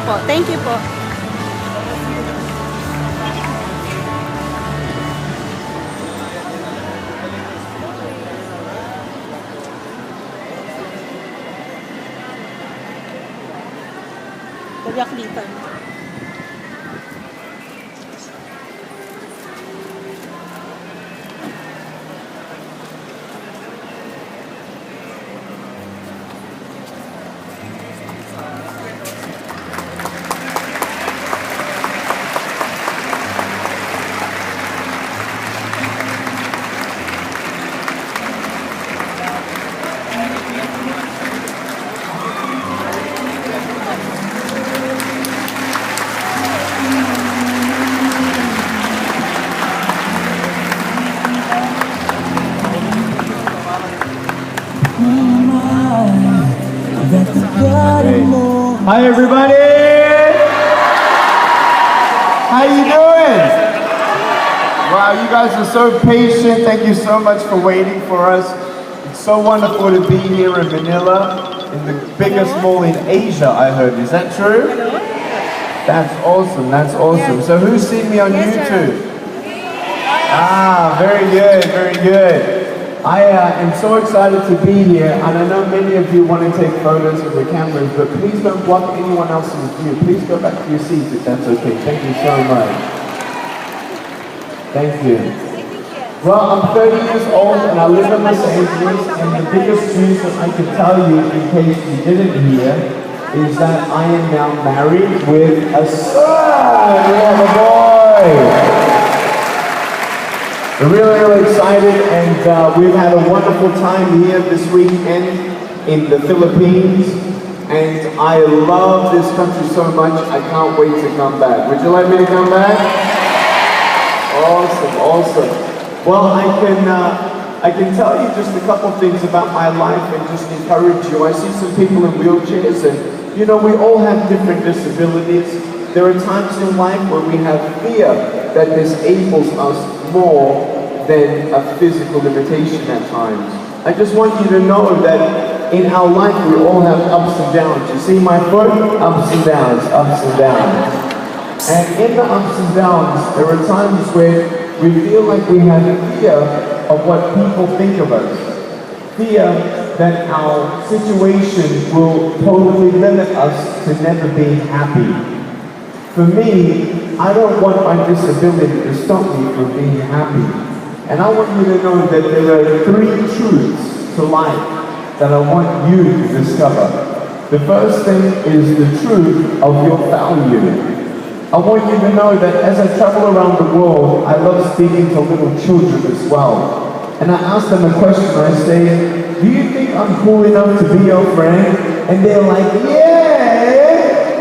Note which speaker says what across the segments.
Speaker 1: po. Thank you po. Kaya dito.
Speaker 2: Hi everybody! How you doing? Wow, you guys are so patient. Thank you so much for waiting for us. It's so wonderful to be here in Manila, in the biggest mall in Asia, I heard. Is that true? That's awesome, that's awesome. So who's seen me on YouTube? Ah, very good, very good. I am so excited to be here, and I know many of you want to take photos with your cameras, but please don't block anyone else's view. Please go back to your seats if that's okay. Thank you so much. Thank you. Well, I'm 30 years old and I live in Los Angeles, and the biggest news that I can tell you, in case you didn't hear, is that I am now married with a son. We have a boy. We're really, really excited, and we've had a wonderful time here this weekend in the Philippines, and I love this country so much, I can't wait to come back. Would you like me to come back? Awesome, awesome. Well, I can tell you just a couple things about my life and just encourage you. I see some people in wheelchairs, and you know, we all have different disabilities. There are times in life where we have fear that disables us more than a physical limitation at times. I just want you to know that in our life we all have ups and downs. You see my foot? Ups and downs, ups and downs. And in the ups and downs, there are times where we feel like we have fear of what people think of us. Fear that our situation will totally limit us to never being happy. For me, I don't want my disability to stop me from being happy. And I want you to know that there are 3 truths to life that I want you to discover. The first thing is the truth of your value. I want you to know that as I travel around the world, I love speaking to little children as well. And I ask them a question, I say, do you think I'm cool enough to be your friend? And they're like, yeah!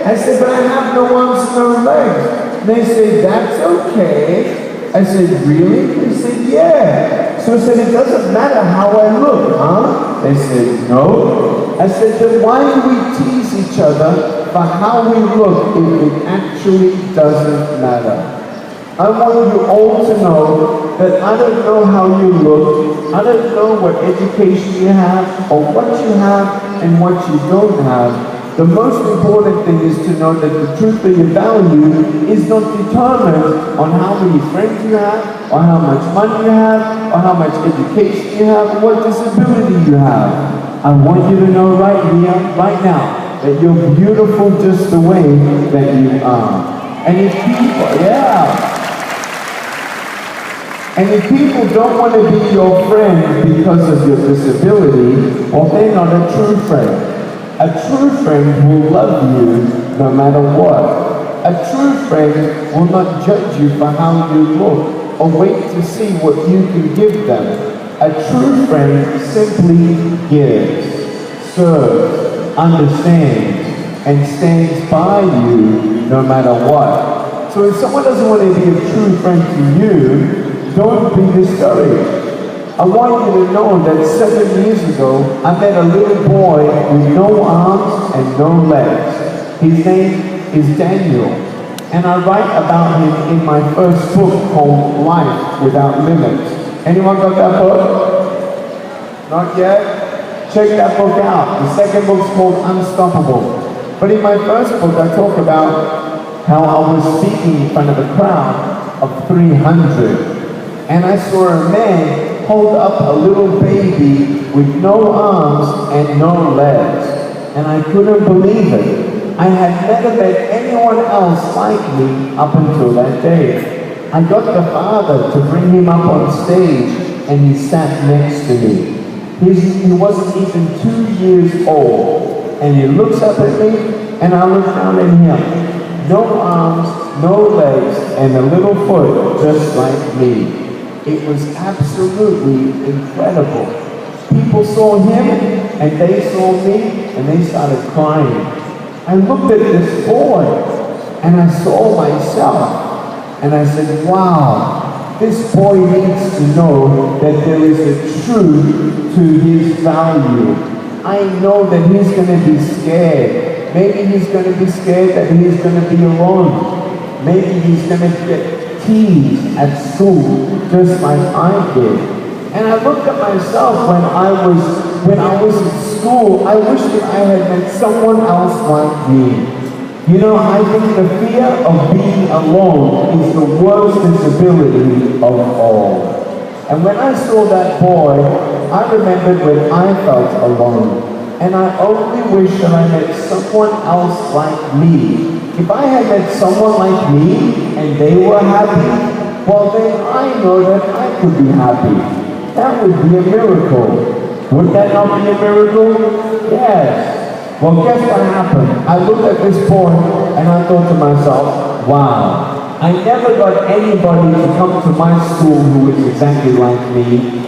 Speaker 2: I said, but I have no arms and no legs. And they say, that's okay. I said, really? They said, yeah. So I said, it doesn't matter how I look, huh? They said, no. I said, then why do we tease each other for how we look if it actually doesn't matter? I want you all to know that I don't know how you look, I don't know what education you have, or what you have and what you don't have. The most important thing is to know that the truth of your value is not determined on how many friends you have, or how much money you have, or how much education you have, or what disability you have. I want you to know right here, right now, that you're beautiful just the way that you are. And if people, and if people don't want to be your friend because of your disability, well, they're not a true friend. A true friend will love you no matter what. A true friend will not judge you for how you look or wait to see what you can give them. A true friend simply gives, serves, understands, and stands by you no matter what. So if someone doesn't want to be a true friend to you, don't be discouraged. I want you to know that 7 years ago, I met a little boy with no arms and no legs. His name is Daniel, and I write about him in my first book called Life Without Limits. Anyone got that book? Not yet? Check that book out. The second book's called Unstoppable. But in my first book, I talk about how I was speaking in front of a crowd of 300. And I saw a man hold up a little baby with no arms and no legs. And I couldn't believe it. I had never met anyone else like me up until that day. I got the father to bring him up on stage, and he sat next to me. He wasn't even 2 years old. And he looks up at me, and I look down at him. No arms, no legs, and a little foot just like me. It was absolutely incredible. People saw him, and they saw me, and they started crying. I looked at this boy, and I saw myself, and I said, wow, this boy needs to know that there is a truth to his value. I know that he's going to be scared. Maybe he's going to be scared that he's going to be alone. Maybe he's going to get teased at school just like I did. And I looked at myself when I was in school. I wish that I had met someone else like me. You know, I think the fear of being alone is the worst disability of all. And when I saw that boy, I remembered when I felt alone. And I only wish that I met someone else like me. If I had met someone like me and they were happy, well then I know that I could be happy. That would be a miracle. Would that not be a miracle? Yes. Well, guess what happened? I looked at this boy and I thought to myself, wow, I never got anybody to come to my school who was exactly like me.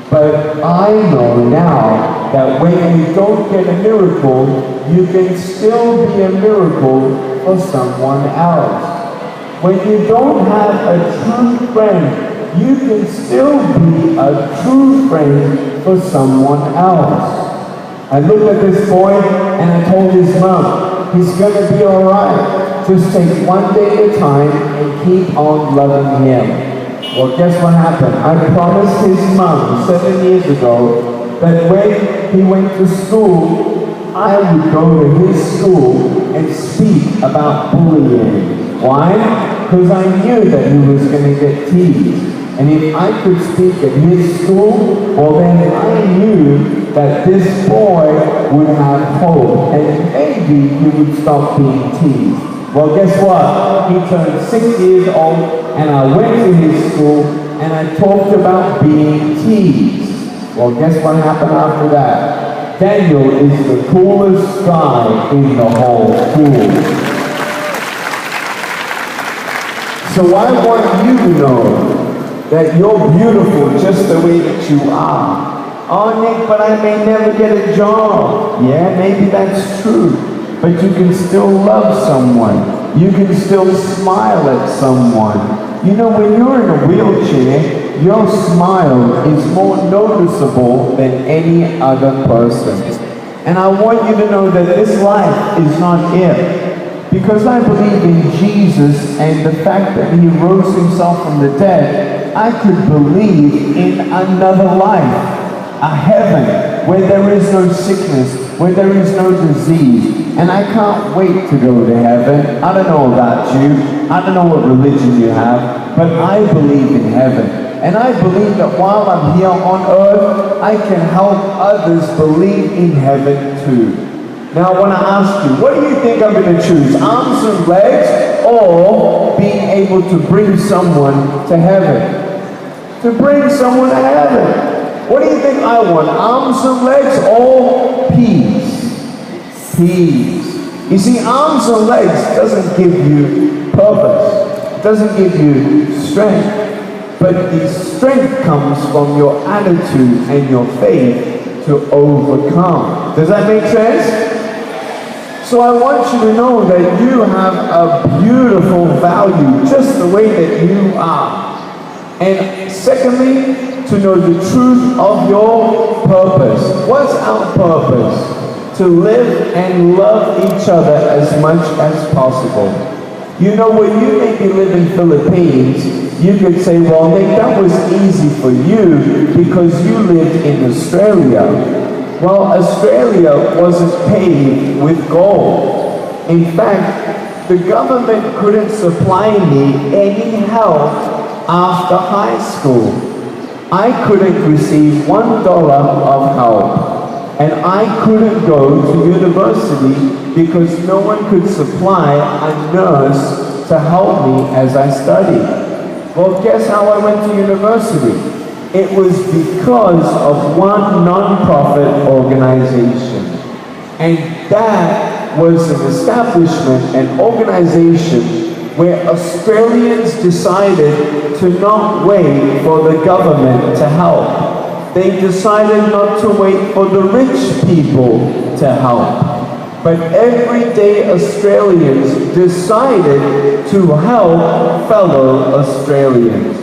Speaker 2: But I know now that when you don't get a miracle, you can still be a miracle for someone else. When you don't have a true friend, you can still be a true friend for someone else. I looked at this boy and I told his mom, he's gonna be alright. Just take one day at a time and keep on loving him. Well, guess what happened? I promised his mom 7 years ago that when he went to school, I would go to his school and speak about bullying. Why? Because I knew that he was going to get teased. And if I could speak at his school, well then I knew that this boy would have hope and maybe he would stop being teased. Well, guess what? He turned 6 years old and I went to his school and I talked about being teased. Well, guess what happened after that? Daniel is the coolest guy in the whole school. So I want you to know that you're beautiful just the way that you are. Oh, Nick, but I may never get a job. Yeah, maybe that's true. But you can still love someone. You can still smile at someone. You know, when you're in a wheelchair, your smile is more noticeable than any other person. And I want you to know that this life is not it. Because I believe in Jesus and the fact that he rose himself from the dead, I could believe in another life. A heaven where there is no sickness, where there is no disease. And I can't wait to go to heaven. I don't know about you. I don't know what religion you have, but I believe in heaven. And I believe that while I'm here on earth, I can help others believe in heaven too. Now I want to ask you, what do you think I'm going to choose? Arms and legs, or being able to bring someone to heaven? To bring someone to heaven. What do you think I want? Arms and legs or peace? Peace. You see, arms and legs doesn't give you purpose. It doesn't give you strength. But the strength comes from your attitude and your faith to overcome. Does that make sense? So I want you to know that you have a beautiful value just the way that you are. And secondly, to know the truth of your purpose. What's our purpose? To live and love each other as much as possible. You know, when you maybe live in Philippines, you could say, well, Nick, that was easy for you because you lived in Australia. Well, Australia wasn't paved with gold. In fact, the government couldn't supply me any help after high school. I couldn't receive $1 of help, and I couldn't go to university because no one could supply a nurse to help me as I studied. Well, guess how I went to university? It was because of one non-profit organization. And that was an establishment, an organization where Australians decided to not wait for the government to help. They decided not to wait for the rich people to help. But everyday Australians decided to help fellow Australians.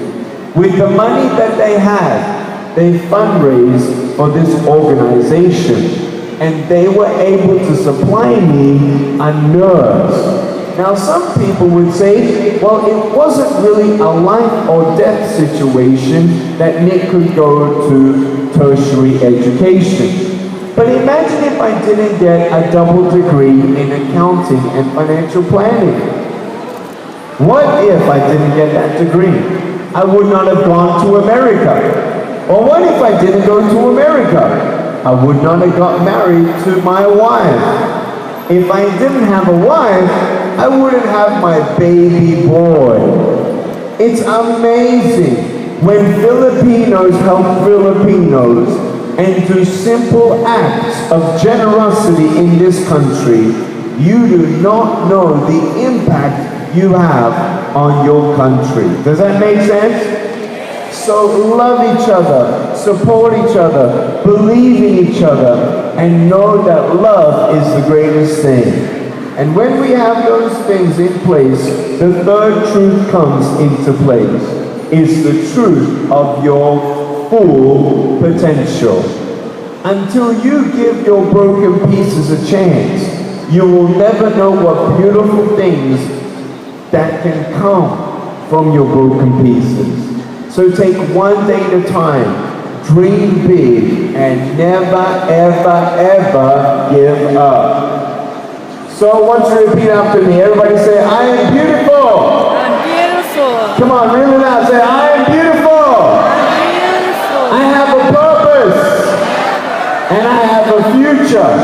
Speaker 2: With the money that they had, they fundraised for this organization, and they were able to supply me a nurse. Now some people would say, well, it wasn't really a life or death situation that Nick could go to tertiary education. But imagine if I didn't get a double degree in accounting and financial planning. What if I didn't get that degree? I would not have gone to America. Or what if I didn't go to America? I would not have got married to my wife. If I didn't have a wife, I wouldn't have my baby boy. It's amazing when Filipinos help Filipinos and do simple acts of generosity in this country. You do not know the impact you have on your country. Does that make sense? So love each other, support each other, believe in each other, and know that love is the greatest thing. And when we have those things in place, the third truth comes into place. It's the truth of your full potential. Until you give your broken pieces a chance, you will never know what beautiful things that can come from your broken pieces. So take one day at a time, dream big, and never, ever, ever give up. So I want you to repeat after me. Everybody say, I am beautiful.
Speaker 1: I'm beautiful.
Speaker 2: Come on, really loud. Say, I am beautiful.
Speaker 1: I'm beautiful.
Speaker 2: I have a purpose. And I have a future.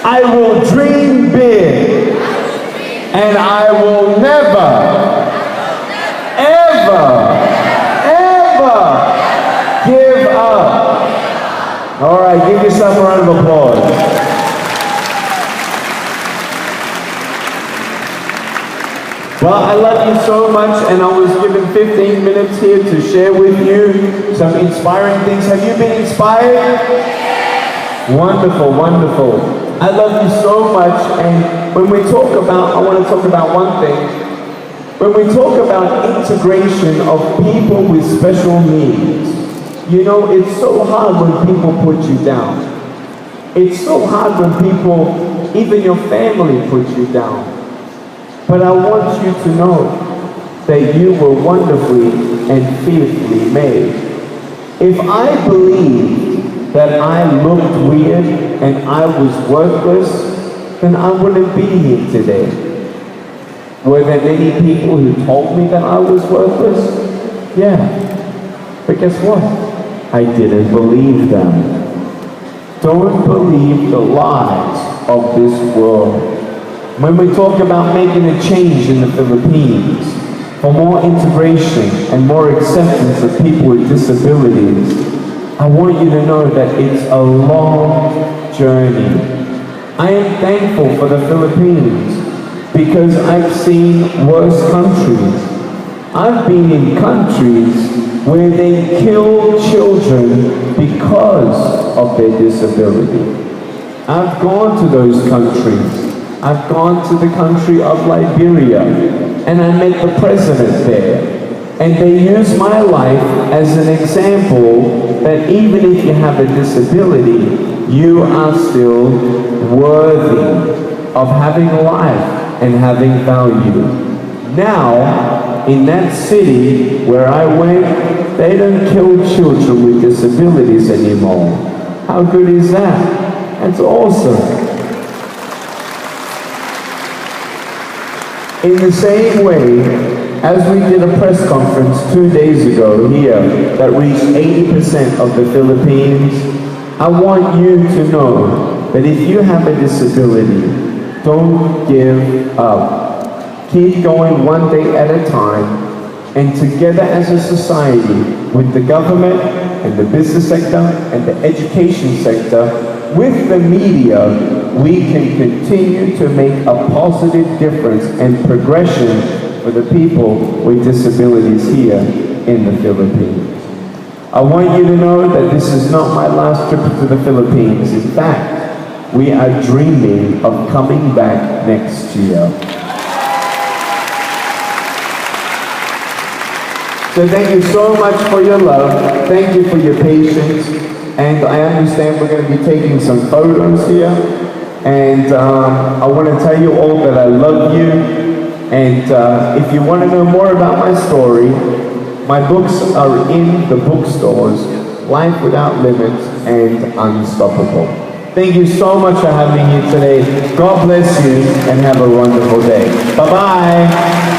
Speaker 2: I will dream big. And I will never, ever, ever give up. All right, give yourself a round of applause. Well, I love you so much, and I was given 15 minutes here to share with you some inspiring things. Have you been inspired? Wonderful, wonderful. I love you so much, and when we talk about, I want to talk about one thing. When we talk about integration of people with special needs, you know, it's so hard when people put you down. It's so hard when people, even your family, put you down. But I want you to know that you were wonderfully and fearfully made. If I believed that I looked weird and I was worthless, then I wouldn't be here today. Were there many people who told me that I was worthless? Yeah. But guess what? I didn't believe them. Don't believe the lies of this world. When we talk about making a change in the Philippines for more integration and more acceptance of people with disabilities, I want you to know that it's a long journey. I am thankful for the Philippines because I've seen worse countries. I've been in countries where they kill children because of their disability. I've gone to those countries. I've gone to the country of Liberia, and I met the president there. And they use my life as an example that even if you have a disability, you are still worthy of having life and having value. Now, in that city where I went, they don't kill children with disabilities anymore. How good is that? That's awesome. In the same way, as we did a press conference 2 days ago here that reached 80% of the Philippines, I want you to know that if you have a disability, don't give up. Keep going one day at a time, and together as a society, with the government and the business sector and the education sector, with the media, we can continue to make a positive difference and progression for the people with disabilities here in the Philippines. I want you to know that this is not my last trip to the Philippines. In fact, we are dreaming of coming back next year. So thank you so much for your love. Thank you for your patience. And I understand we're going to be taking some photos here. And I want to tell you all that I love you. And if you want to know more about my story, my books are in the bookstores, Life Without Limits and Unstoppable. Thank you so much for having me today. God bless you and have a wonderful day. Bye-bye.